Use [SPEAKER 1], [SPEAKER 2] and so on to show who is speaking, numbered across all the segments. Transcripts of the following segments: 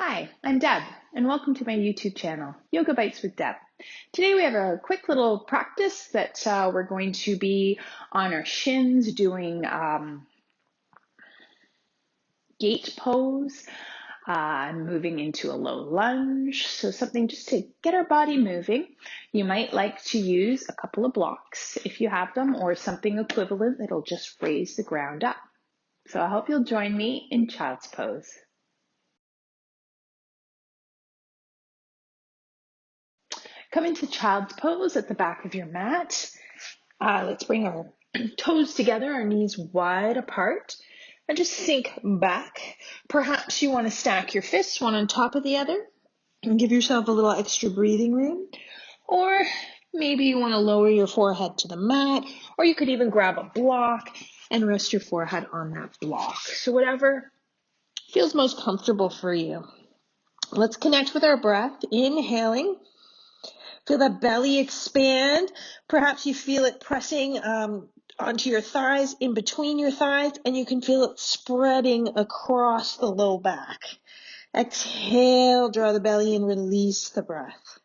[SPEAKER 1] Hi, I'm Deb, and welcome to my YouTube channel, Yoga Bites with Deb. Today we have a quick little practice that we're going to be on our shins doing gate pose, moving into a low lunge. So something just to get our body moving. You might like to use a couple of blocks if you have them, or something equivalent that'll just raise the ground up. So I hope you'll join me in child's pose. Come into child's pose at the back of your mat. Let's bring our toes together, our knees wide apart, and just sink back. Perhaps you want to stack your fists one on top of the other and give yourself a little extra breathing room. Or maybe you want to lower your forehead to the mat, or you could even grab a block and rest your forehead on that block. So whatever feels most comfortable for you. Let's connect with our breath, inhaling. Feel that belly expand. Perhaps you feel it pressing onto your thighs, in between your thighs, and you can feel it spreading across the low back. Exhale, draw the belly in, release the breath.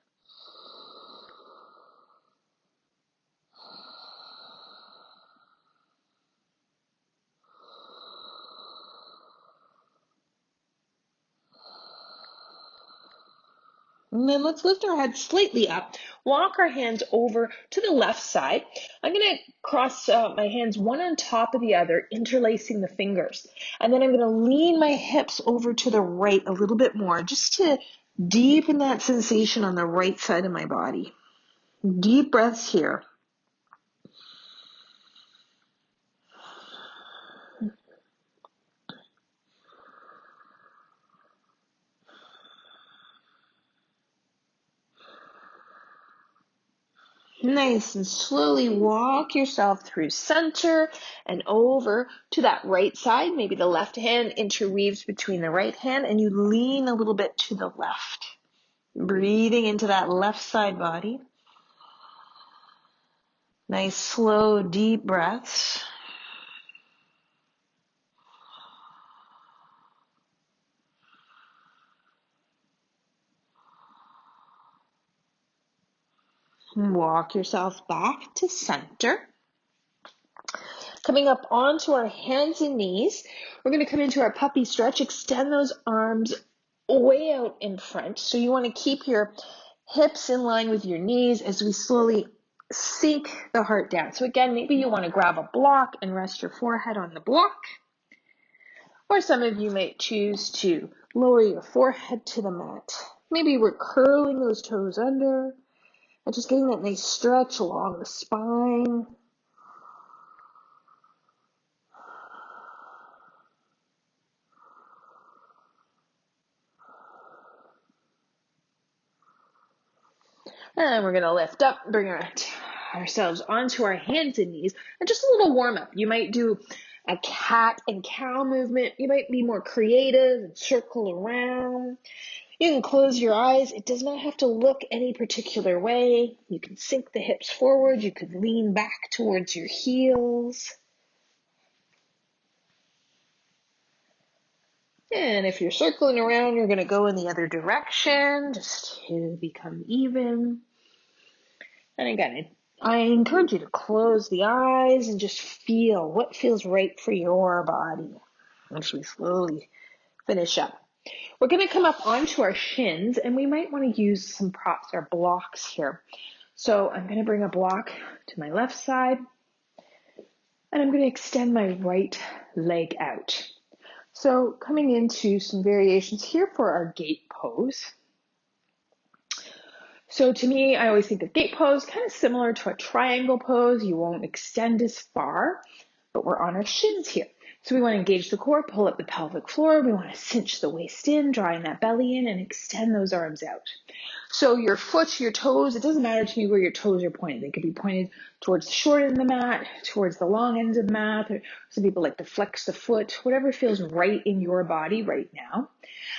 [SPEAKER 1] And then let's lift our head slightly up, walk our hands over to the left side. I'm going to cross my hands one on top of the other, interlacing the fingers. And then I'm going to lean my hips over to the right a little bit more, just to deepen that sensation on the right side of my body. Deep breaths here. Nice, and slowly walk yourself through center and over to that right side. Maybe the left hand interweaves between the right hand and you lean a little bit to the left. Breathing into that left side body. Nice, slow, deep breaths. Walk yourself back to center. Coming up onto our hands and knees, we're going to come into our puppy stretch. Extend those arms way out in front. So you want to keep your hips in line with your knees as we slowly sink the heart down. So again, maybe you want to grab a block and rest your forehead on the block. Or some of you might choose to lower your forehead to the mat. Maybe we're curling those toes under and just getting that nice stretch along the spine. And we're going to lift up, bring ourselves onto our hands and knees, and just a little warm up. You might do a cat and cow movement. You might be more creative and circle around. You can close your eyes. It does not have to look any particular way. You can sink the hips forward. You could lean back towards your heels. And if you're circling around, you're going to go in the other direction just to become even. And again, I encourage you to close the eyes and just feel what feels right for your body as we slowly finish up. We're going to come up onto our shins, and we might want to use some props or blocks here. So I'm going to bring a block to my left side, and I'm going to extend my right leg out. So coming into some variations here for our gate pose. So to me, I always think of gate pose kind of similar to a triangle pose. You won't extend as far, but we're on our shins here. So we want to engage the core, pull up the pelvic floor. We want to cinch the waist in, drawing that belly in, and extend those arms out. So your foot, your toes, it doesn't matter to me where your toes are pointed. They could be pointed towards the short end of the mat, towards the long end of the mat. Or some people like to flex the foot, whatever feels right in your body right now.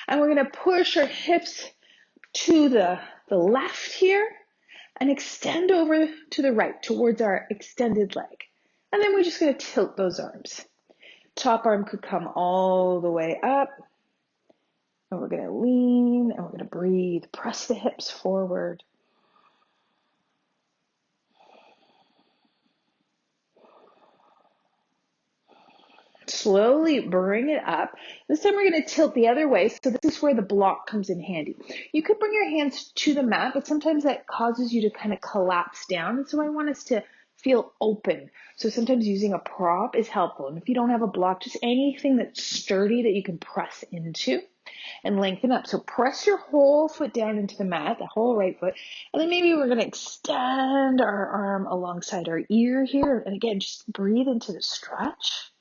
[SPEAKER 1] And we're going to push our hips to the left here and extend over to the right towards our extended leg. And then we're just going to tilt those arms. Top arm could come all the way up And we're going to lean and we're going to breathe. Press the hips forward. Slowly bring it up. This time we're going to tilt the other way. So this is where the block comes in handy. You could bring your hands to the mat, but sometimes that causes you to kind of collapse down. And so I want us to feel open. So sometimes using a prop is helpful. And if you don't have a block, just anything that's sturdy that you can press into and lengthen up. So press your whole foot down into the mat, the whole right foot. And then maybe we're going to extend our arm alongside our ear here. And again, just breathe into the stretch.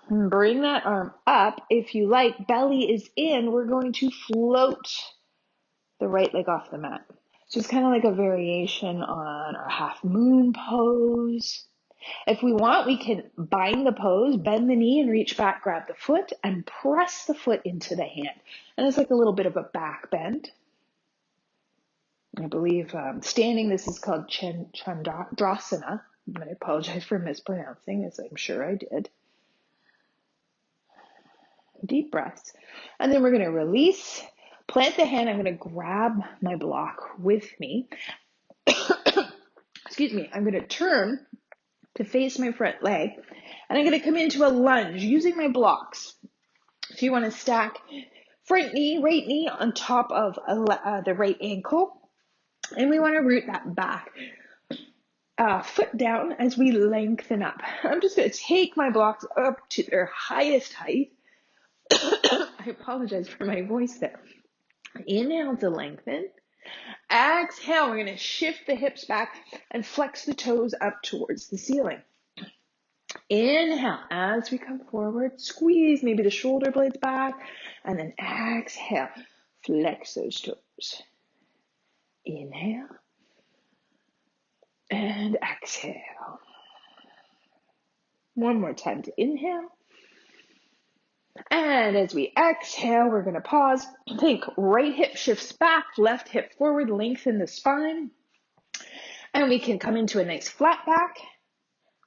[SPEAKER 1] Bring that arm up. If you like, belly is in. We're going to float the right leg off the mat. So it's kind of like a variation on our half moon pose. If we want, we can bind the pose, bend the knee and reach back, grab the foot and press the foot into the hand. And it's like a little bit of a back bend. I believe standing, this is called Chandrasana. I apologize for mispronouncing, as I'm sure I did. Deep breaths. And then we're going to release, plant the hand. I'm going to grab my block with me. Excuse me. I'm going to turn to face my front leg. And I'm going to come into a lunge using my blocks. So you want to stack right knee on top of the right ankle. And we want to root that back foot down as we lengthen up. I'm just going to take my blocks up to their highest height. I apologize for my voice there. Inhale to lengthen. Exhale, we're going to shift the hips back and flex the toes up towards the ceiling. Inhale, as we come forward, squeeze maybe the shoulder blades back, and then exhale, flex those toes. Inhale, and exhale. One more time to inhale. And as we exhale, we're going to pause. Think right hip shifts back, left hip forward, lengthen the spine. And we can come into a nice flat back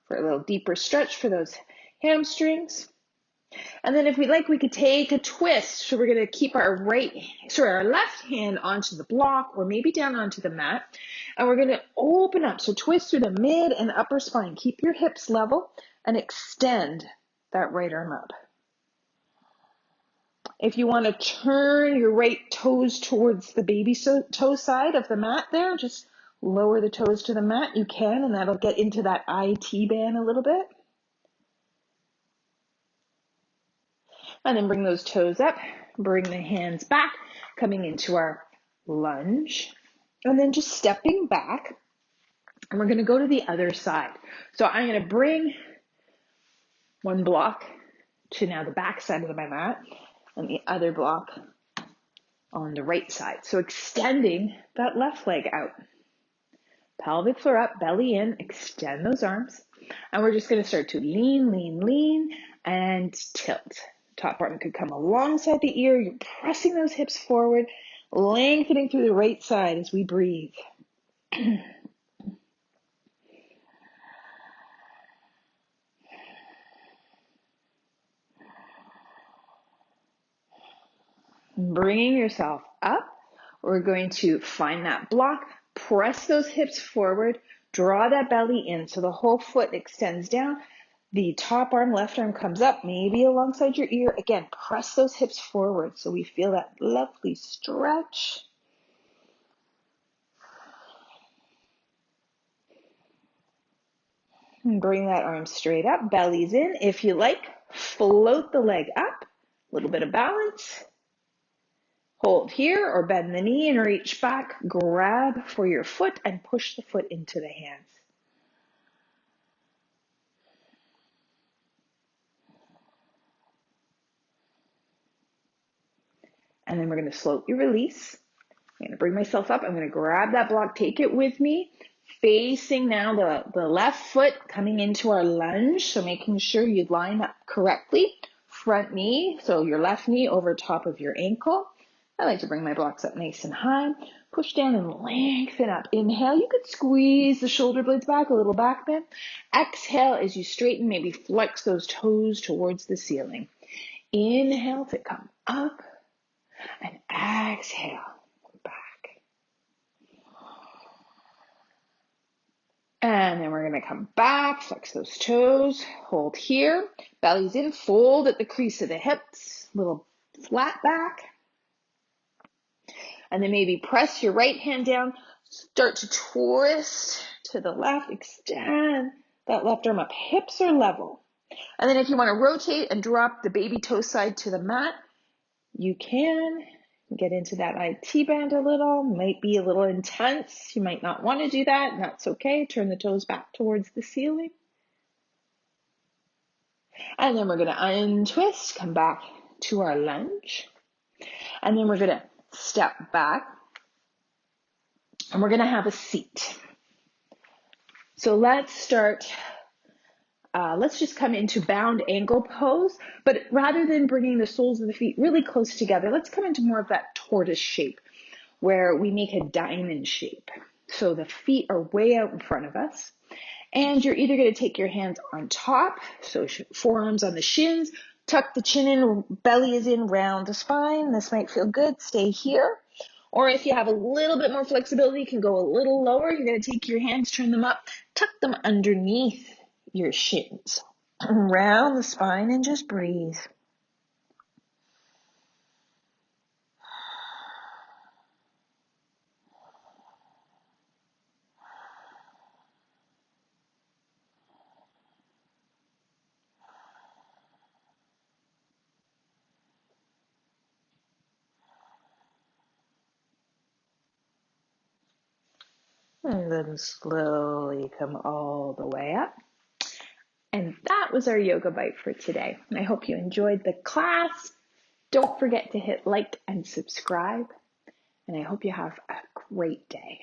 [SPEAKER 1] for a little deeper stretch for those hamstrings. And then if we like, we could take a twist. So we're going to keep our left hand onto the block or maybe down onto the mat. And we're going to open up. So twist through the mid and upper spine. Keep your hips level and extend that right arm up. If you want to turn your right toes towards the baby toe side of the mat there, just lower the toes to the mat. You can, and that'll get into that IT band a little bit. And then bring those toes up, bring the hands back, coming into our lunge. And then just stepping back, and we're going to go to the other side. So I'm going to bring one block to now the back side of my mat, and the other block on the right side. So extending that left leg out. Pelvic floor up, belly in, extend those arms. And we're just going to start to lean, lean, lean, and tilt. Top arm could come alongside the ear. You're pressing those hips forward, lengthening through the right side as we breathe. Bringing yourself up, we're going to find that block, press those hips forward, draw that belly in so the whole foot extends down. The top arm, left arm comes up, maybe alongside your ear. Again, press those hips forward so we feel that lovely stretch. And bring that arm straight up, belly's in. If you like, float the leg up, a little bit of balance. Hold here or bend the knee and reach back, grab for your foot and push the foot into the hands. And then we're going to slowly release. I'm going to bring myself up. I'm going to grab that block, take it with me, facing now the left foot coming into our lunge. So making sure you line up correctly. Front knee, so your left knee over top of your ankle. I like to bring my blocks up nice and high. Push down and lengthen up. Inhale, you could squeeze the shoulder blades back, a little back bend. Exhale as you straighten, maybe flex those toes towards the ceiling. Inhale to come up and exhale back. And then we're going to come back, flex those toes, hold here. Belly's in, fold at the crease of the hips, little flat back. And then maybe press your right hand down, start to twist to the left, extend that left arm up. Hips are level. And then if you want to rotate and drop the baby toe side to the mat, you can get into that IT band a little. Might be a little intense. You might not want to do that, and that's okay. Turn the toes back towards the ceiling. And then we're going to untwist, come back to our lunge. And then we're going to step back, and we're going to have a seat. So let's start, let's just come into bound ankle pose, but rather than bringing the soles of the feet really close together, let's come into more of that tortoise shape where we make a diamond shape. So the feet are way out in front of us, and you're either going to take your hands on top, so forearms on the shins, tuck the chin in, belly is in, round the spine. This might feel good, stay here. Or if you have a little bit more flexibility, you can go a little lower. You're going to take your hands, turn them up, tuck them underneath your shins. Round the spine and just breathe. And then slowly come all the way up. And that was our yoga bite for today. I hope you enjoyed the class. Don't forget to hit like and subscribe. And I hope you have a great day.